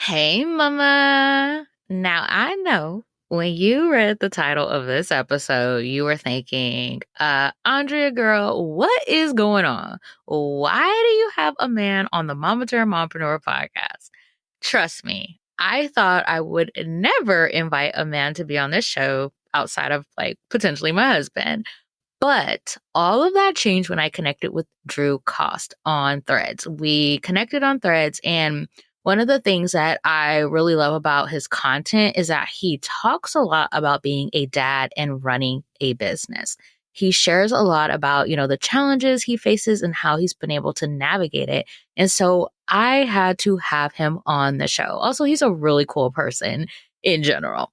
Hey, Mama. Now, I know when you read the title of this episode, you were thinking, Andrea, girl, what is going on? Why do you have a man on the Mompreneur podcast? Trust me, I thought I would never invite a man to be on this show outside of like potentially my husband. But all of that changed when I connected with Drew Cost on Threads. We connected on Threads, and one of the things that I really love about his content is that he talks a lot about being a dad and running a business. He shares a lot about, the challenges he faces and how he's been able to navigate it. And so I had to have him on the show. Also, he's a really cool person in general.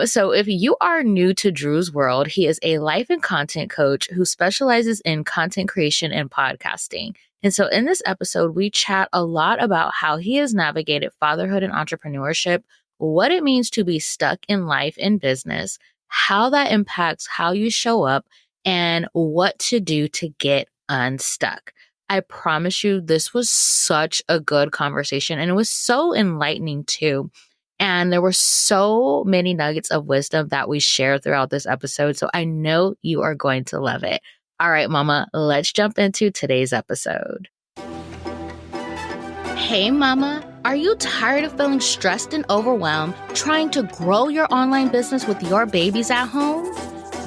So if you are new to Drew's world, he is a life and content coach who specializes in content creation and podcasting. And so in this episode, we chat a lot about how he has navigated fatherhood and entrepreneurship, what it means to be stuck in life and business, how that impacts how you show up, and what to do to get unstuck. I promise you, this was such a good conversation, and it was so enlightening too. And there were so many nuggets of wisdom that we shared throughout this episode. So I know you are going to love it. All right, Mama, let's jump into today's episode. Hey, Mama, are you tired of feeling stressed and overwhelmed trying to grow your online business with your babies at home?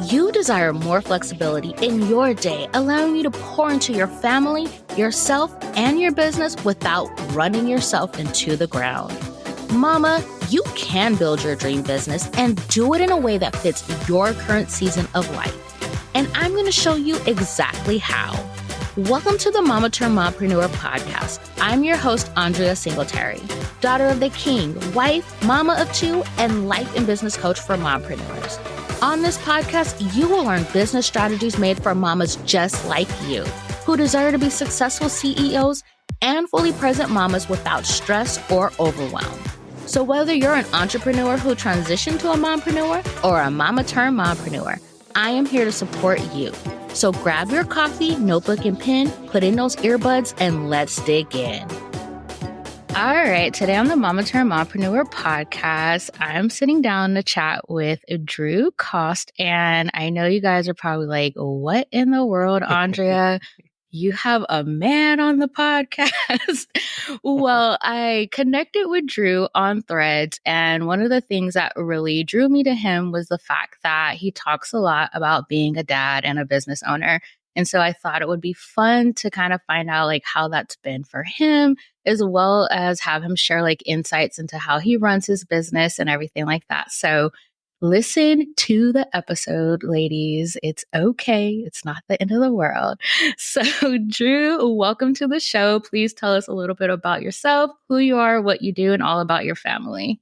You desire more flexibility in your day, allowing you to pour into your family, yourself, and your business without running yourself into the ground. Mama, you can build your dream business and do it in a way that fits your current season of life. And I'm going to show you exactly how. Welcome to the Mama Turned Mompreneur podcast. I'm your host, Andrea Singletary, daughter of the king, wife, mama of two, and life and business coach for mompreneurs. On this podcast, you will learn business strategies made for mamas just like you, who desire to be successful CEOs and fully present mamas without stress or overwhelm. So whether you're an entrepreneur who transitioned to a mompreneur or a mama turned mompreneur, I am here to support you. So grab your coffee, notebook, and pen, put in those earbuds, and let's dig in. All right, today on the Mama Turned Mompreneur podcast, I'm sitting down to chat with Drew Cost, and I know you guys are probably like, what in the world, Andrea? You have a man on the podcast. Well, I connected with Drew on Threads, and one of the things that really drew me to him was the fact that he talks a lot about being a dad and a business owner. And so I thought it would be fun to kind of find out like how that's been for him, as well as have him share like insights into how he runs his business and everything like that. So listen to the episode, ladies. It's okay. It's not the end of the world. So, Drew, welcome to the show. Please tell us a little bit about yourself, who you are, what you do, and all about your family.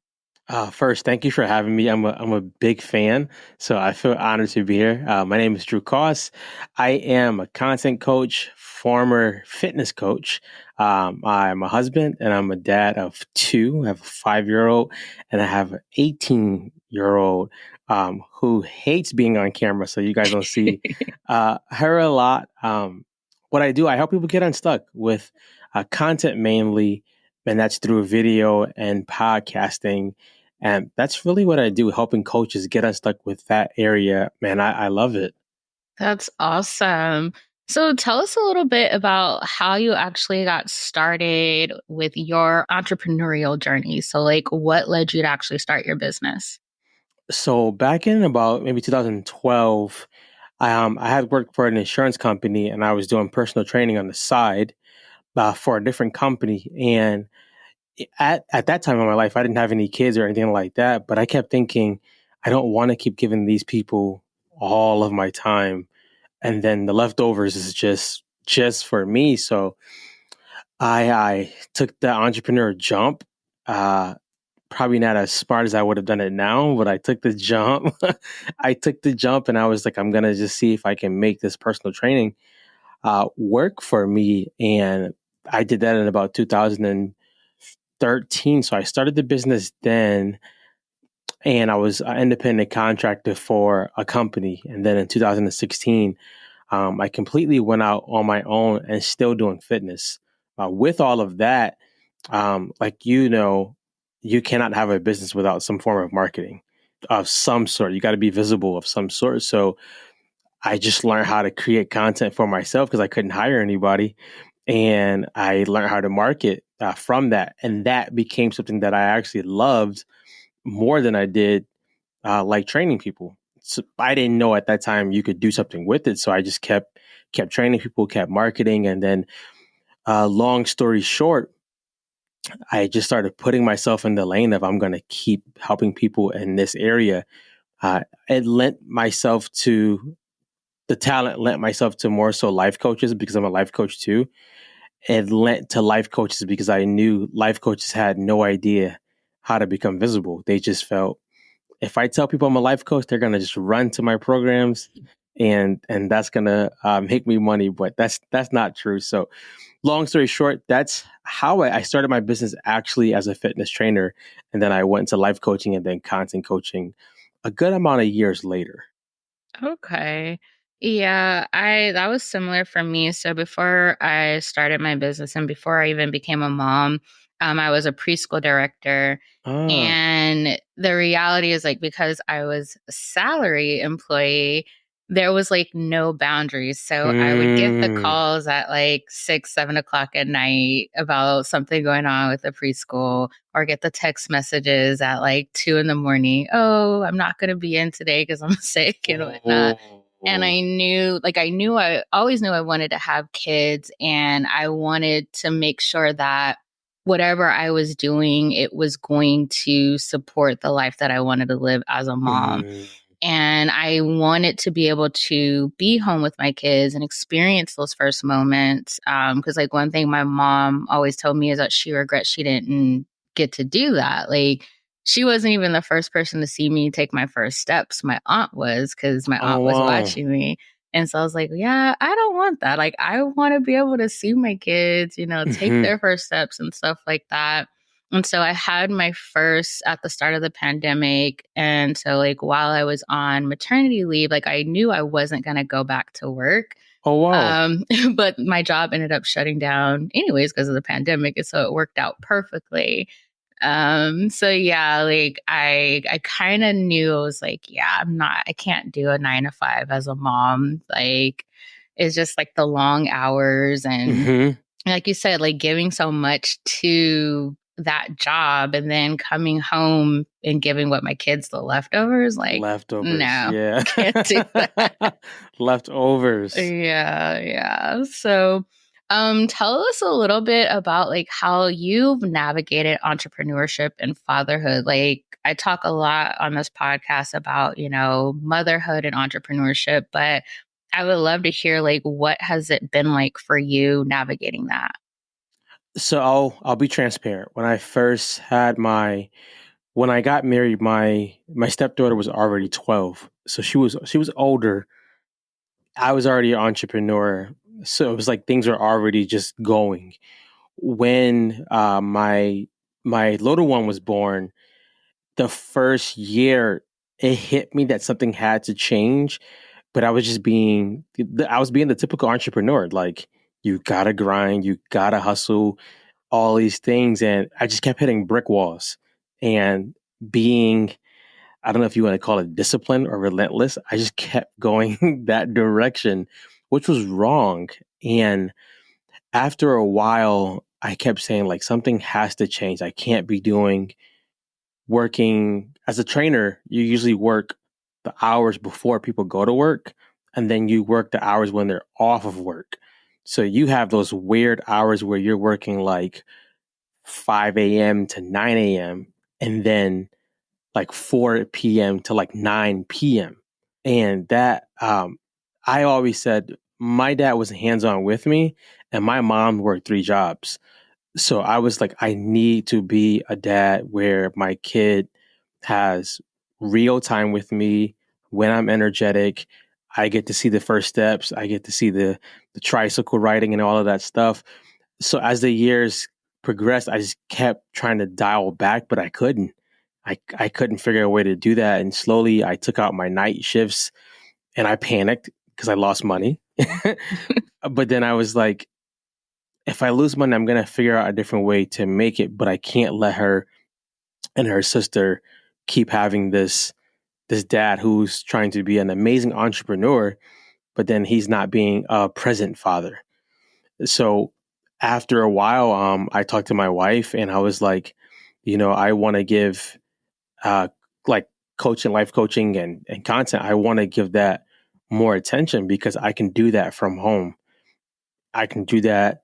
First, thank you for having me. I'm a big fan, so I feel honored to be here. My name is Drew Koss. I am a content coach, former fitness coach. I'm a husband and I'm a dad of two. I have a 5-year-old and I have an 18-year-old who hates being on camera, so you guys don't see her a lot. What I do, I help people get unstuck with content mainly, and that's through video and podcasting. And that's really what I do, helping coaches get unstuck with that area. Man, I love it. That's awesome. So tell us a little bit about how you actually got started with your entrepreneurial journey. So like what led you to actually start your business? So back in about maybe 2012, I had worked for an insurance company and I was doing personal training on the side for a different company. And at that time in my life, I didn't have any kids or anything like that, but I kept thinking, I don't want to keep giving these people all of my time, and then the leftovers is just for me. So I took the entrepreneur jump. Probably not as smart as I would have done it now, but I took the jump. I took the jump, and I was like, I'm gonna just see if I can make this personal training work for me. And I did that in about 2013. So I started the business then, and I was an independent contractor for a company. And then in 2016, I completely went out on my own and still doing fitness. With all of that, like you cannot have a business without some form of marketing of some sort. You got to be visible of some sort. So I just learned how to create content for myself because I couldn't hire anybody. And I learned how to market from that. And that became something that I actually loved more than I did like training people. So I didn't know at that time you could do something with it. So I just kept training people, kept marketing. And then long story short, I just started putting myself in the lane of I'm going to keep helping people in this area. It lent myself to the talent, lent myself to more so life coaches because I'm a life coach too. It lent to life coaches because I knew life coaches had no idea how to become visible. They just felt if I tell people I'm a life coach, they're gonna just run to my programs, and that's gonna make me money. But that's not true. So long story short, that's how I started my business actually as a fitness trainer. And then I went to life coaching and then content coaching a good amount of years later. Okay. Yeah, I that was similar for me. So before I started my business and before I even became a mom, I was a preschool director. Ah. And the reality is like because I was a salary employee, there was like no boundaries. So I would get the Mm. calls at like 6, 7 o'clock at night about something going on with the preschool, or get the text messages at like 2 in the morning. Oh, I'm not going to be in today because I'm sick and whatnot. And Oh. I always knew I wanted to have kids, and I wanted to make sure that whatever I was doing, it was going to support the life that I wanted to live as a mom. Mm. And I wanted to be able to be home with my kids and experience those first moments. Because, like, one thing my mom always told me is that she regrets she didn't get to do that. Like, she wasn't even the first person to see me take my first steps. My aunt was, because my Oh aunt was wow. watching me. And so I was like, yeah, I don't want that. Like, I want to be able to see my kids, take Hmm. their first steps and stuff like that. And so I had my first at the start of the pandemic. And so, like, while I was on maternity leave, like, I knew I wasn't going to go back to work. Oh wow. Um, but my job ended up shutting down anyways because of the pandemic. And so it worked out perfectly. So yeah, like I kind of knew I was like, yeah, I can't do a 9 to 5 as a mom. Like, it's just like the long hours, and Hmm. like you said, like giving so much to that job and then coming home and giving what my kids the leftovers, like, Leftovers. no, Yeah. can't do that. Leftovers. Yeah, yeah. So, tell us a little bit about like how you've navigated entrepreneurship and fatherhood. Like, I talk a lot on this podcast about, motherhood and entrepreneurship, but I would love to hear like what has it been like for you navigating that? So I'll be transparent. When I got married, my stepdaughter was already 12. So she was older. I was already an entrepreneur. So it was like things were already just going. When my little one was born, the first year it hit me that something had to change, but I was being the typical entrepreneur. Like, you gotta grind, you gotta hustle, all these things. And I just kept hitting brick walls and being, I don't know if you want to call it discipline or relentless. I just kept going that direction, which was wrong. And after a while, I kept saying, like, something has to change. I can't be doing working as a trainer. You usually work the hours before people go to work, and then you work the hours when they're off of work. So you have those weird hours where you're working like 5 a.m. to 9 a.m. and then like 4 p.m. to like 9 p.m. And I always said my dad was hands on with me, and my mom worked 3 jobs. So I was like, I need to be a dad where my kid has real time with me when I'm energetic. I get to see the first steps. I get to see the tricycle riding and all of that stuff. So as the years progressed, I just kept trying to dial back, but I couldn't. I couldn't figure a way to do that. And slowly I took out my night shifts and I panicked because I lost money. But then I was like, if I lose money, I'm going to figure out a different way to make it, but I can't let her and her sister keep having this dad who's trying to be an amazing entrepreneur, but then he's not being a present father. So after a while, I talked to my wife and I was like, I want to give uh, like coaching, life coaching and content. I want to give that more attention because I can do that from home. I can do that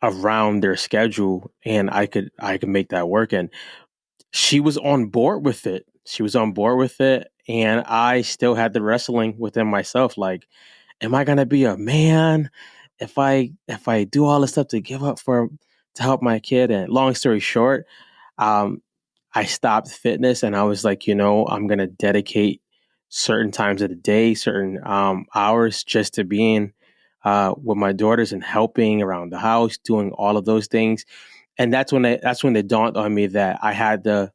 around their schedule and I could make that work. And she was on board with it. She was on board with it. And I still had the wrestling within myself. Like, am I gonna be a man if I do all this stuff to give up to help my kid? And long story short, um, I stopped fitness and I was like, I'm gonna dedicate certain times of the day, certain hours just to being with my daughters and helping around the house, doing all of those things. And that's when it dawned on me that I had the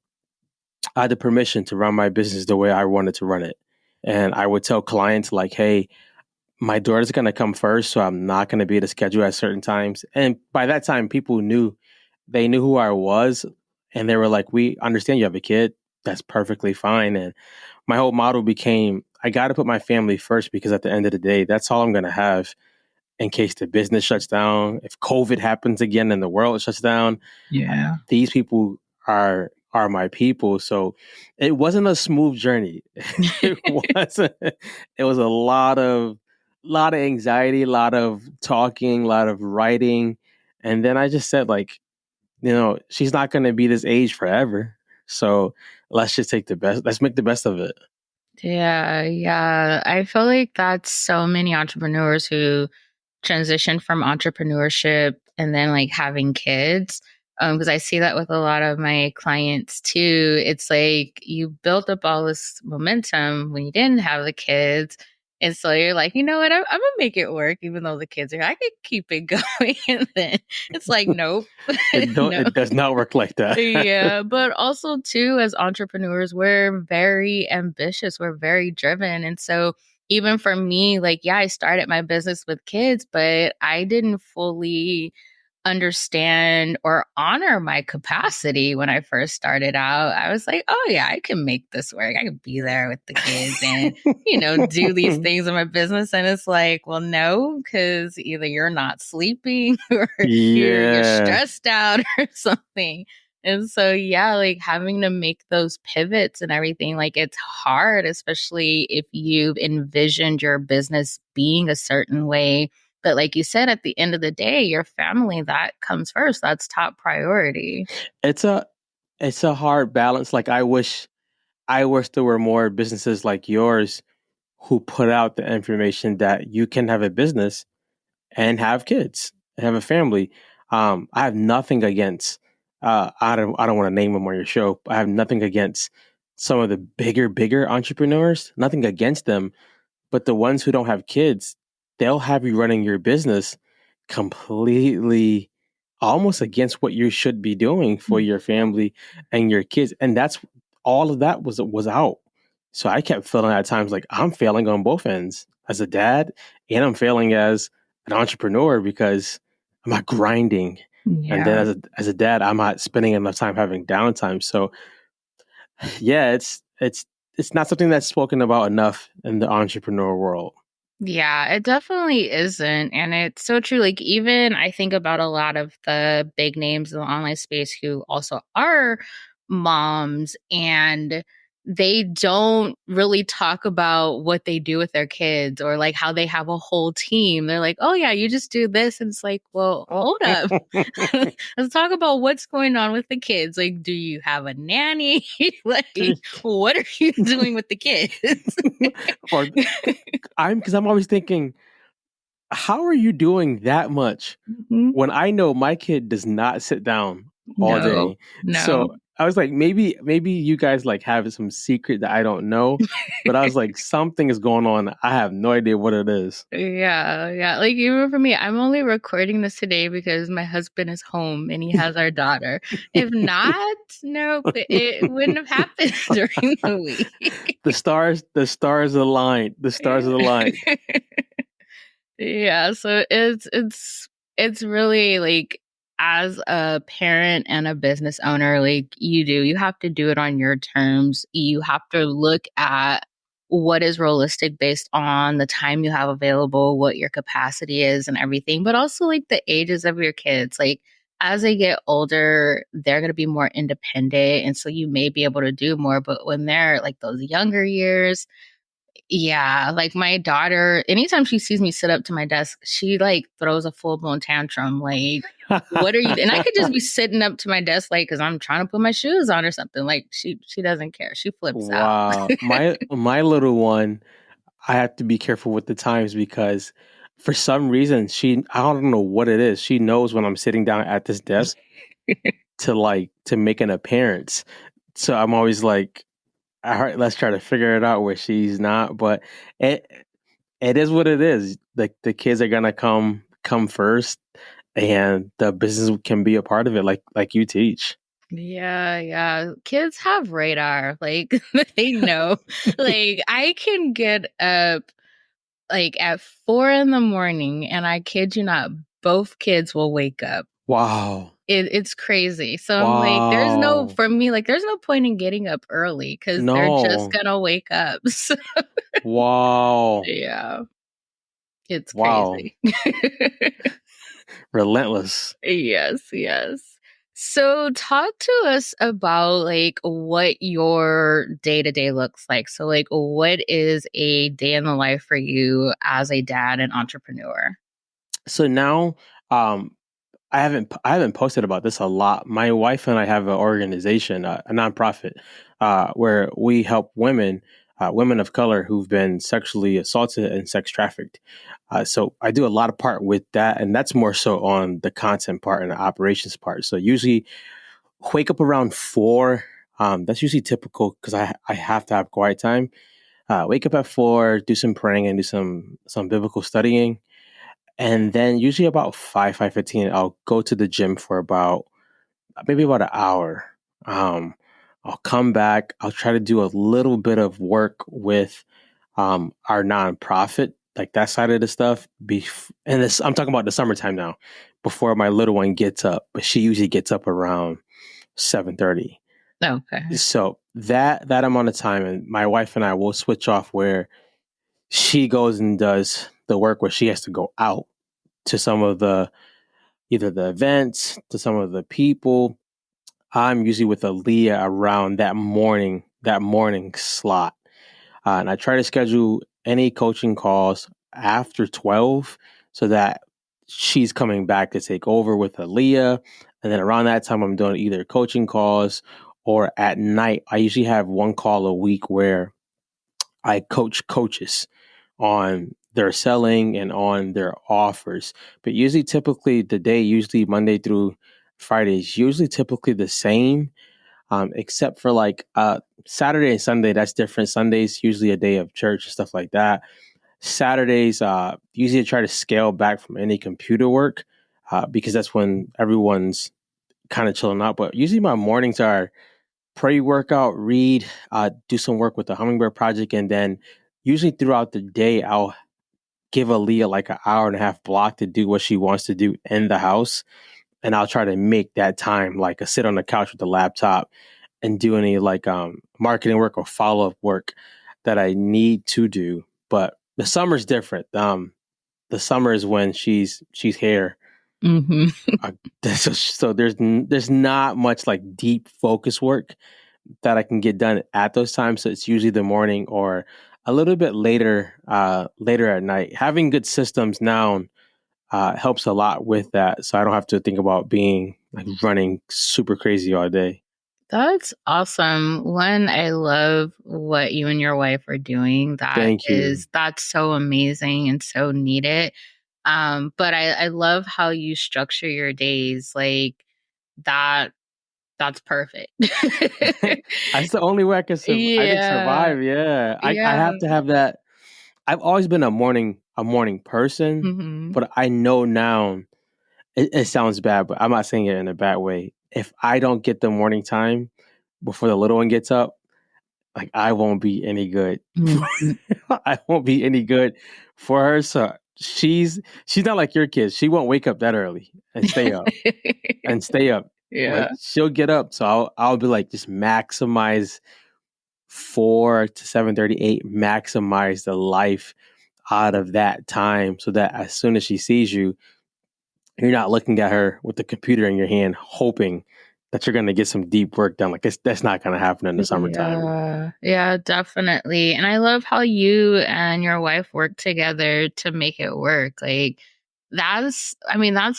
permission to run my business the way I wanted to run it. And I would tell clients like, hey, my daughter's going to come first, so I'm not going to be able to schedule at certain times. And by that time, people they knew who I was, and they were like, we understand you have a kid. That's perfectly fine. And my whole model became, I got to put my family first because at the end of the day, that's all I'm going to have in case the business shuts down. If COVID happens again and the world shuts down, Yeah. these people are my people. So it wasn't a smooth journey. It wasn't. It was a lot of anxiety, a lot of talking, a lot of writing, and then I just said like, she's not going to be this age forever. So let's just take the best. Let's make the best of it. Yeah, yeah. I feel like that's so many entrepreneurs who transition from entrepreneurship and then like having kids. Because I see that with a lot of my clients too. It's like you built up all this momentum when you didn't have the kids. And so you're like, you know what, I'm gonna make it work, even though the kids are, I could keep it going. And then it's like, nope, no. It does not work like that. Yeah, but also too, as entrepreneurs, we're very ambitious, we're very driven. And so even for me, like, yeah, I started my business with kids, but I didn't fully understand or honor my capacity when I first started out. I was like, oh yeah, I can make this work. I can be there with the kids and, do these things in my business. And it's like, well, no, because either you're not sleeping or you're Yeah. stressed out or something. And so, yeah, like having to make those pivots and everything, like it's hard, especially if you've envisioned your business being a certain way. But like you said, at the end of the day, your family, that comes first. That's top priority. It's a hard balance. Like I wish there were more businesses like yours who put out the information that you can have a business and have kids and have a family. I have nothing against. I don't want to name them on your show. But I have nothing against some of the bigger entrepreneurs. Nothing against them, but the ones who don't have kids, they'll have you running your business completely almost against what you should be doing for your family and your kids. And that's all of that was out. So I kept feeling at times like I'm failing on both ends as a dad and I'm failing as an entrepreneur because I'm not grinding. And then as a dad, I'm not spending enough time having downtime. So yeah, it's not something that's spoken about enough in the entrepreneur world. Yeah, it definitely isn't. And it's so true. Like, even I think about a lot of the big names in the online space who also are moms, and they don't really talk about what they do with their kids or like how they have a whole team. They're like, oh, yeah, you just do this. And it's like, well, hold up. Let's talk about what's going on with the kids. Like, do you have a nanny? Like, what are you doing with the kids? Or I'm always thinking, how are you doing that much Mhm. when I know my kid does not sit down all No, day? no. So I was like, maybe you guys like have some secret that I don't know, but I was like, something is going on. I have no idea what it is. Yeah, yeah. Like even for me, I'm only recording this today because my husband is home and he has our daughter. If not, nope, it wouldn't have happened during the week. The stars aligned. The stars aligned. Yeah, so it's really like as a parent and a business owner, like you have to do it on your terms. You have to look at what is realistic based on the time you have available, what your capacity is and everything, but also like the ages of your kids. Like as they get older, they're going to be more independent. And so you may be able to do more, but when they're like those younger years, yeah, like my daughter, anytime she sees me sit up to my desk, she like throws a full blown tantrum. Like, what are you? And I could just be sitting up to my desk, like, because I'm trying to put my shoes on or something. Like, she doesn't care. She flips out. Wow. My little one, I have to be careful with the times because for some reason I don't know what it is. She knows when I'm sitting down at this desk to make an appearance. So I'm always like, all right, let's try to figure it out where she's not. But it it is what it is. Like the kids are gonna come first, and the business can be a part of it, like you teach. Yeah, yeah. Kids have radar. Like they know. Like I can get up like at 4 a.m, and I kid you not, both kids will wake up. Wow. It's crazy. So I'm like, Wow. for me, like, there's no point in getting up early because they're just No. gonna wake up. So, Wow. yeah, it's Wow. crazy. Relentless. Yes, yes. So talk to us about like what your day to day looks like. So like what is a day in the life for you as a dad and entrepreneur? So now, um, I haven't posted about this a lot. My wife and I have an organization, a nonprofit, where we help women of color who've been sexually assaulted and sex trafficked. So I do a lot of part with that, and that's more so on the content part and the operations part. So usually wake up around 4. That's usually typical because I have to have quiet time. Wake up at 4, do some praying and do some biblical studying. And then usually about 5:15, I'll go to the gym for about maybe about an hour. Um, I'll come back. I'll try to do a little bit of work with our nonprofit, like that side of the stuff. And this, I'm talking about the summertime now, before my little one gets up. But she usually gets up around 7:30. Okay. So that amount of time, and my wife and I will switch off where she goes and does the work where she has to go out to some of the either the events, to some of the people. I'm usually with Aaliyah around that morning slot. And I try to schedule any coaching calls after 12 so that she's coming back to take over with Aaliyah. And then around that time, I'm doing either coaching calls or at night. I usually have one call a week where I coach coaches on their selling and on their offers. But usually, typically, the day, usually Monday through Friday, is usually typically the same, except for like Saturday and Sunday. That's different. Sunday's usually a day of church and stuff like that. Saturdays, usually I try to scale back from any computer work because that's when everyone's kind of chilling out. But usually, my mornings are pre workout, read, do some work with the Hummingbird Project, and then usually throughout the day, I'll give Aaliyah like an hour and a half block to do what she wants to do in the house. And I'll try to make that time like a sit on the couch with the laptop and do any like marketing work or follow up work that I need to do. But the summer's different. The summer is when she's here. Hmm. So there's not much like deep focus work that I can get done at those times. So it's usually the morning or a little bit later at night. Having good systems now helps a lot with that. So I don't have to think about being like running super crazy all day. That's awesome. One, I love what you and your wife are doing. Thank you. That's so amazing and so needed. But I love how you structure your days like that. That's perfect. That's the only way I could Yeah. survive. Yeah. I Yeah. have to have that. I've always been a morning person, Hmm. but I know now it sounds bad, but I'm not saying it in a bad way. If I don't get the morning time before the little one gets up, like I won't be any good. Mhm. I won't be any good for her. So she's not like your kids. She won't wake up that early and stay up and stay up. Yeah. Like she'll get up. So I'll be like, just maximize 4 to 7:38, maximize the life out of that time so that as soon as she sees you, you're not looking at her with the computer in your hand, hoping that you're going to get some deep work done. Like that's not going to happen in the summertime. Yeah, definitely. And I love how you and your wife work together to make it work. Like that's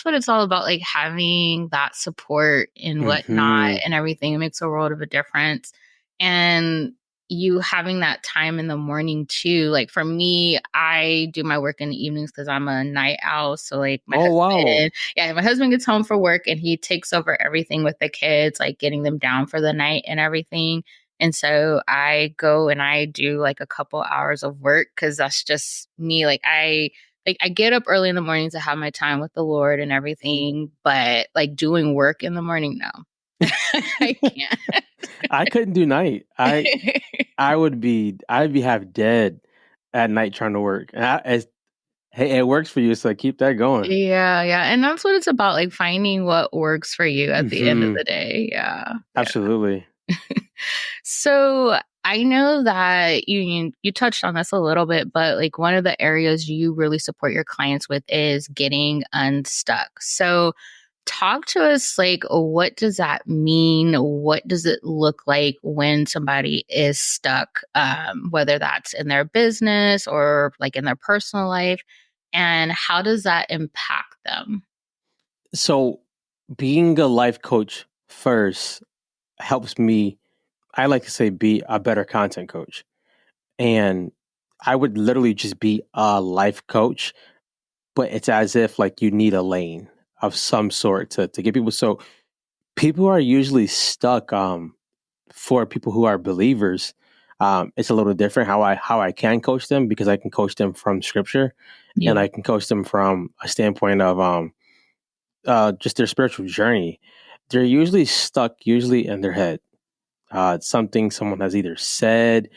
what it's all about, like having that support and whatnot Hmm. and everything. It makes a world of a difference. And you having that time in the morning too. Like for me, I do my work in the evenings because I'm a night owl. So like Oh, wow. my husband gets home from work and he takes over everything with the kids, like getting them down for the night and everything. And so I go and I do like a couple hours of work because that's just me. I get up early in the morning to have my time with the Lord and everything, but like doing work in the morning, no. I can't. I couldn't do night. I'd be half dead at night trying to work. Hey, it works for you, so keep that going. Yeah, yeah. And that's what it's about, like finding what works for you at the end of Hmm. the day. Yeah. Absolutely. So I know that you touched on this a little bit, but like one of the areas you really support your clients with is getting unstuck. So talk to us, like, what does that mean? What does it look like when somebody is stuck, whether that's in their business or like in their personal life? And how does that impact them? So being a life coach first helps me, I like to say, be a better content coach. And I would literally just be a life coach, but it's as if like you need a lane of some sort to get people. So people are usually stuck. For people who are believers, it's a little different how I can coach them because I can coach them from scripture, and Yeah. I can coach them from a standpoint of just their spiritual journey. They're usually stuck, usually in their head. It's something someone has either said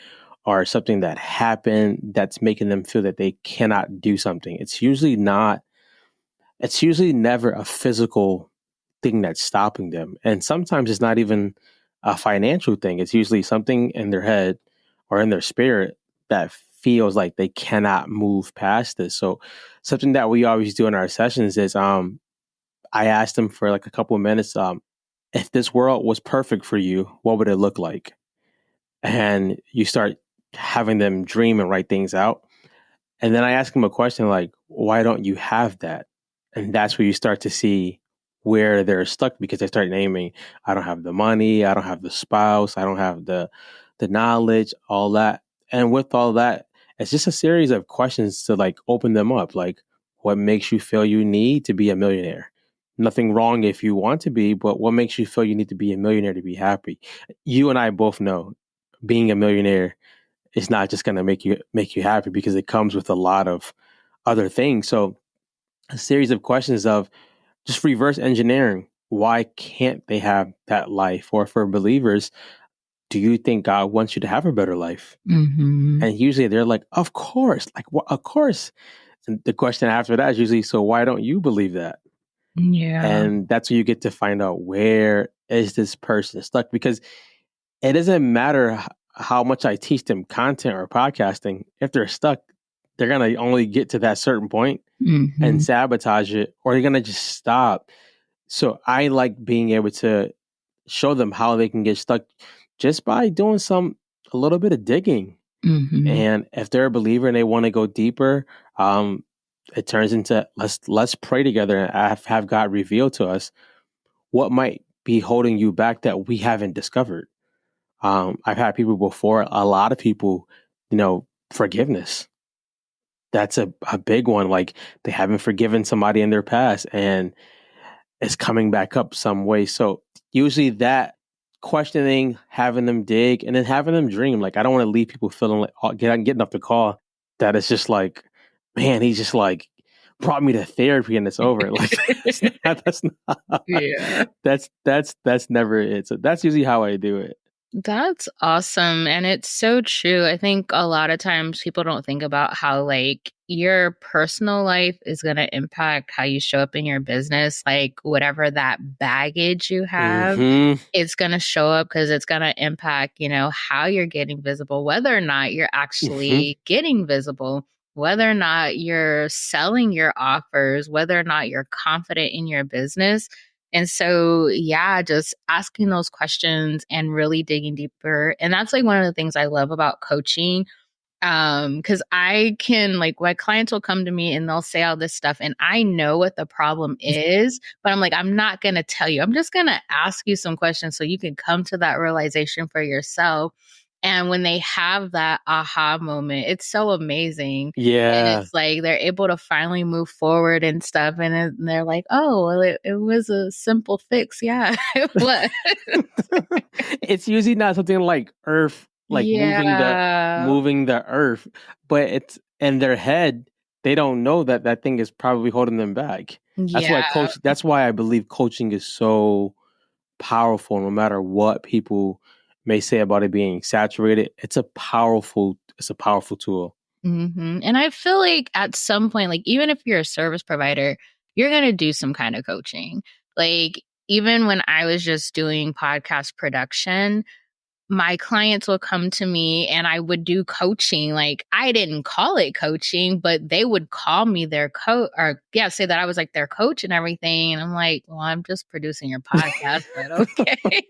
or something that happened that's making them feel that they cannot do something. It's usually never a physical thing that's stopping them. And sometimes it's not even a financial thing. It's usually something in their head or in their spirit that feels like they cannot move past this. So something that we always do in our sessions is I asked them for like a couple of minutes, if this world was perfect for you, what would it look like? And you start having them dream and write things out. And then I ask them a question like, why don't you have that? And that's where you start to see where they're stuck because they start naming, I don't have the money, I don't have the spouse, I don't have the knowledge, all that. And with all that, it's just a series of questions to like open them up. Like, what makes you feel you need to be a millionaire? Nothing wrong if you want to be, but what makes you feel you need to be a millionaire to be happy? You and I both know being a millionaire is not just going to make you happy because it comes with a lot of other things. So a series of questions of just reverse engineering. Why can't they have that life? Or for believers, do you think God wants you to have a better life? Mm-hmm. And usually they're like, of course, like, well, of course. And the question after that is usually, so why don't you believe that? Yeah. And that's where you get to find out where is this person stuck because it doesn't matter how much I teach them content or podcasting. If they're stuck, they're going to only get to that certain point Mm-hmm. and sabotage it, or they're going to just stop. So I like being able to show them how they can get stuck just by doing a little bit of digging. Mm-hmm. And if they're a believer and they want to go deeper, it turns into let's pray together and have God reveal to us what might be holding you back that we haven't discovered. I've had people before, a lot of people, forgiveness. That's a big one. Like they haven't forgiven somebody in their past and it's coming back up some way. So usually that questioning, having them dig and then having them dream. Like I don't want to leave people feeling like getting off the call that it's just like, man, he's just like brought me to therapy and it's over. Like that's not Yeah. that's never it. So that's usually how I do it. That's awesome. And it's so true. I think a lot of times people don't think about how, like, your personal life is going to impact how you show up in your business. Like, whatever that baggage you have, Mm-hmm. it's going to show up because it's going to impact, how you're getting visible, whether or not you're Mm-hmm. actually getting visible, whether or not you're selling your offers, whether or not you're confident in your business. And so, yeah, just asking those questions and really digging deeper. And that's like one of the things I love about coaching. Because I can, like, my clients will come to me and they'll say all this stuff, and I know what the problem is, but I'm like, I'm not going to tell you. I'm just going to ask you some questions so you can come to that realization for yourself. And when they have that aha moment, it's so amazing. And Yeah. it's like they're able to finally move forward and stuff. And they're like, oh, well, it was a simple fix. Yeah, it was. It's usually not something like earth, like Yeah. moving the earth, but it's in their head. They don't know that that thing is probably holding them back. Yeah. That's why I believe coaching is so powerful. No matter what people may say about it being saturated, it's a powerful tool. And I feel like at some point, like, even if you're a service provider, you're going to do some kind of coaching. Like, even when I was just doing podcast production, my clients will come to me and I would do coaching. Like, I didn't call it coaching, but they would call me their coach, or yeah, say that I was like their coach and everything. And I'm like, well, I'm just producing your podcast, but okay.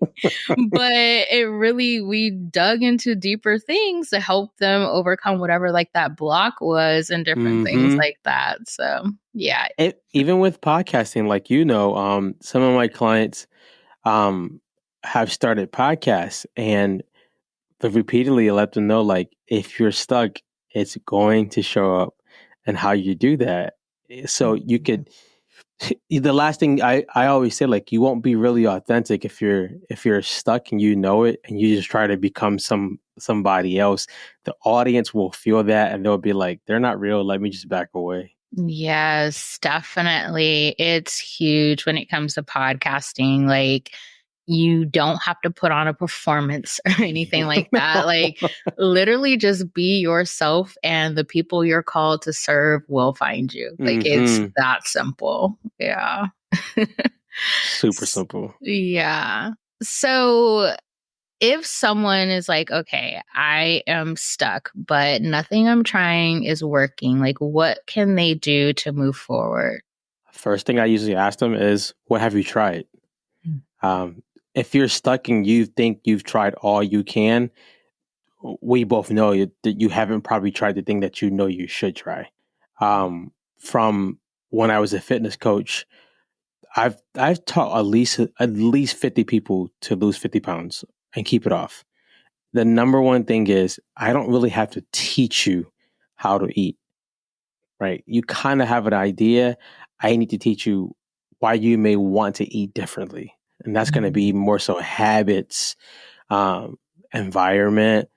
But it really, we dug into deeper things to help them overcome whatever like that block was and different things Hmm. like that. So yeah. Even with podcasting, like some of my clients um, have started podcasts, and but repeatedly let them know, like, if you're stuck, it's going to show up, and how you do that. So you could, the last thing I always say, like, you won't be really authentic if you're stuck and you know it, and you just try to become somebody else. The audience will feel that, and they'll be like, they're not real. Let me just back away. Yes, definitely. It's huge when it comes to podcasting. Like, you don't have to put on a performance or anything like that. Like, literally just be yourself, and the people you're called to serve will find you. Like, it's Hmm. that simple. Yeah. Super simple. Yeah. So, if someone is like, okay, I am stuck, but nothing I'm trying is working, like, what can they do to move forward? First thing I usually ask them is, what have you tried? Um, if you're stuck and you think you've tried all you can, we both know that you haven't probably tried the thing that you know you should try. From when I was a fitness coach, I've taught at least 50 people to lose 50 pounds and keep it off. The number one thing is, I don't really have to teach you how to eat, right? You kind of have an idea. I need to teach you why you may want to eat differently. And that's going to be more so habits, um, environment,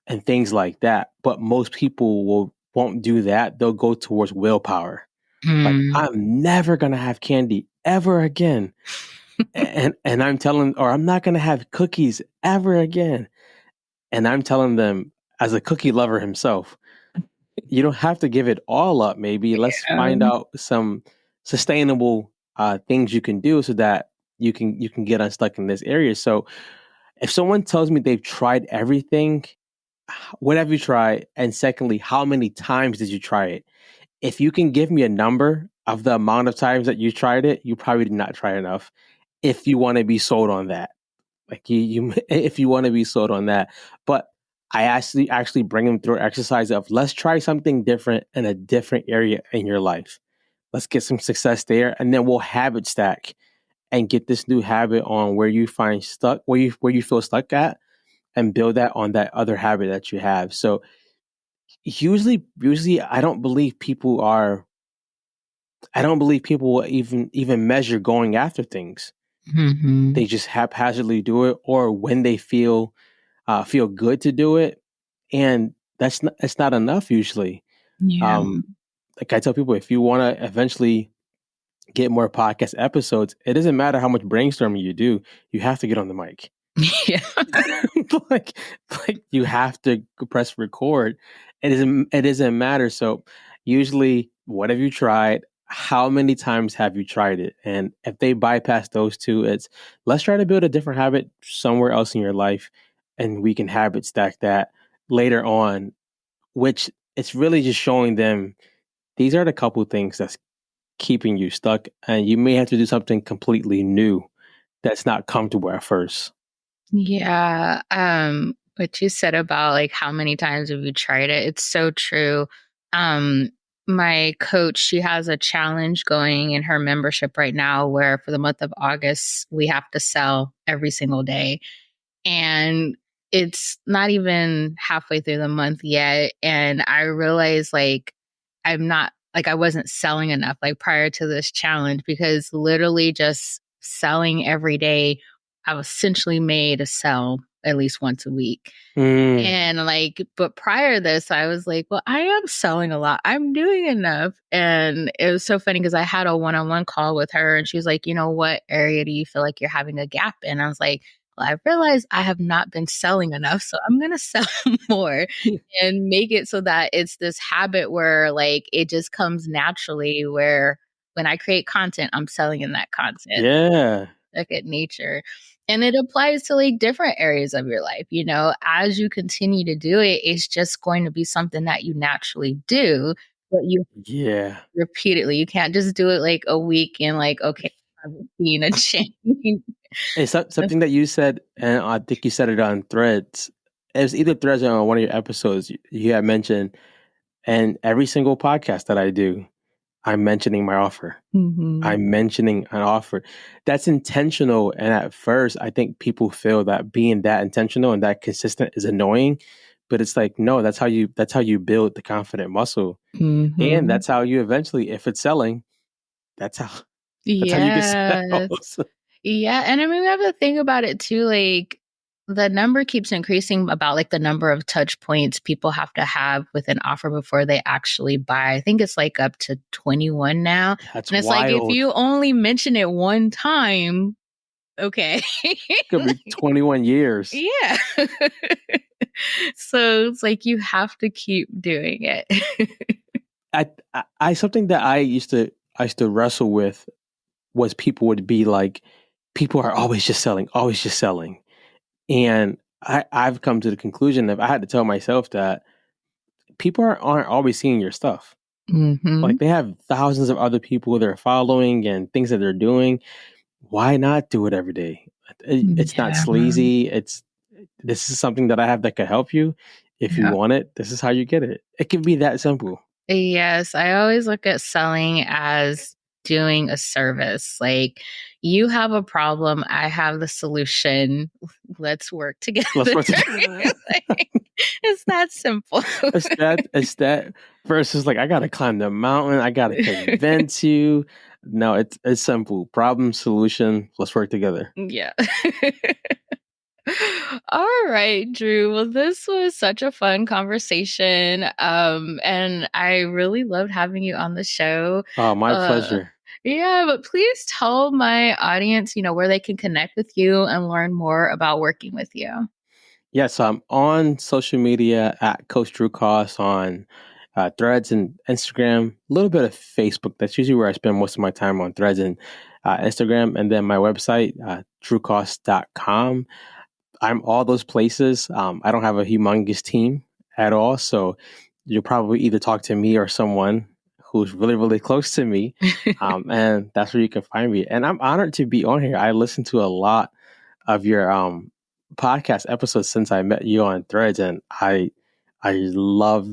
and things like that. But most people won't do that. They'll go towards willpower. Like, Mm. I'm never gonna have candy ever again. And I'm telling, or I'm not gonna have cookies ever again. And I'm telling them, as a cookie lover himself, you don't have to give it all up. Maybe let's find Um, out some sustainable things you can do so that you can get unstuck in this area. So if someone tells me they've tried everything, what have you tried? And secondly, how many times did you try it? If you can give me a number of the amount of times that you tried it, you probably did not try enough. If you want to be sold on that, like if you want to be sold on that, but I actually bring them through exercise of, let's try something different in a different area in your life. Let's get some success there, and then we'll habit stack and get this new habit on where you find stuck, where you feel stuck at, and build that on that other habit that you have. So usually I don't believe people will even measure going after things. mhm. They just haphazardly do it, or when they feel good to do it, and that's not enough usually. Yeah. Like I tell people, if you want to eventually get more podcast episodes, it doesn't matter how much brainstorming you do. You have to get on the mic. Yeah. like you have to press record. It doesn't matter. So usually, what have you tried? How many times have you tried it? And if they bypass those two, it's let's try to build a different habit somewhere else in your life, and we can habit stack that later on. Which it's really just showing them these are the couple things that's keeping you stuck, and you may have to do something completely new that's not comfortable at first. Yeah. What you said about like how many times have you tried it? It's so true. Um, my coach, she has a challenge going in her membership right now where for the month of August, we have to sell every single day. And it's not even halfway through the month yet. And I realized like I'm not like I wasn't selling enough like prior to this challenge because literally just selling every day, I've essentially made a sell at least once a week. Mm. And like, but prior to this, I was like, well, I am selling a lot. I'm doing enough. And it was so funny because I had a one-on-one call with her and she was like, you know, what area do you feel like you're having a gap in? I was like, well, I realized I have not been selling enough. So I'm going to sell more and make it so that it's this habit where like it just comes naturally where when I create content, I'm selling in that content. Yeah. Look at nature. And it applies to like different areas of your life. You know, as you continue to do it, it's just going to be something that you naturally do, but you Yeah. repeatedly. You can't just do it like a week and like, okay, I'm seeing a change. It's something that you said, and I think you said it on Threads. It was either Threads or on one of your episodes. You had mentioned, and every single podcast that I do, I'm mentioning my offer. Mhm. I'm mentioning an offer. That's intentional. And at first, I think people feel that being that intentional and that consistent is annoying. But it's like, no, that's how you build the confident muscle. And Mhm. that's how you eventually, if it's selling, that's how you get Yes. sales. Yeah, and I mean, we have to think about it too, like, the number keeps increasing about, like, the number of touch points people have to have with an offer before they actually buy. I think it's, like, up to 21 now, That's and it's like, if wild. you only mention it one time, okay. Could be 21 years. Yeah. So, it's like you have to keep doing it. I something that I used to wrestle with was people would be like, people are always just selling, always just selling. And I've come to the conclusion that I had to tell myself that people aren't always seeing your stuff. Mhm. Like they have thousands of other people they're following and things that they're doing. Why not do it every day? It's not Yeah. sleazy. This is something that I have that could help you. If you Yeah. want it, this is how you get it. It can be that simple. Yes, I always look at selling as doing a service. Like, you have a problem, I have the solution. Let's work together. Let's work together. Like, it's that simple. It's that versus like I gotta climb the mountain, I gotta convince you. No, it's simple. Problem, solution, let's work together. Yeah. All right, Drew. Well, this was such a fun conversation. And I really loved having you on the show. Oh, my Uh, pleasure. Yeah, but please tell my audience, you know, where they can connect with you and learn more about working with you. Yes, I'm on social media at Coach Drew Cost on Threads and Instagram, a little bit of Facebook. That's usually where I spend most of my time on Threads and Instagram. And then my website, drewcost.com. I'm all those places. I don't have a humongous team at all. So you'll probably either talk to me or someone who's really, really close to me. And that's where you can find me. And I'm honored to be on here. I listen to a lot of your podcast episodes since I met you on Threads, and I love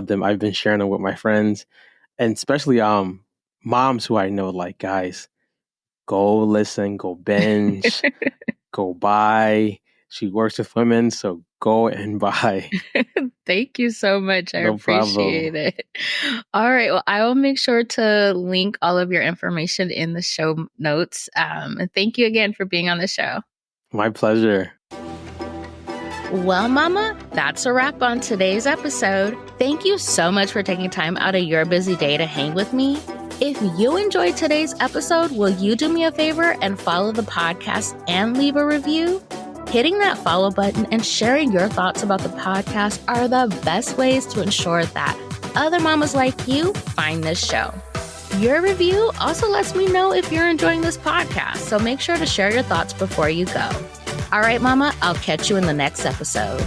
them. I've been sharing them with my friends, and especially moms who I know. Like, guys, go listen, go binge, go buy. She works with women, so go and buy. Thank you so much. I No appreciate problem. it. All right. Well, I will make sure to link all of your information in the show notes. And thank you again for being on the show. My pleasure. Well, Mama, that's a wrap on today's episode. Thank you so much for taking time out of your busy day to hang with me. If you enjoyed today's episode, will you do me a favor and follow the podcast and leave a review? Hitting that follow button and sharing your thoughts about the podcast are the best ways to ensure that other mamas like you find this show. Your review also lets me know if you're enjoying this podcast, so make sure to share your thoughts before you go. All right, Mama, I'll catch you in the next episode.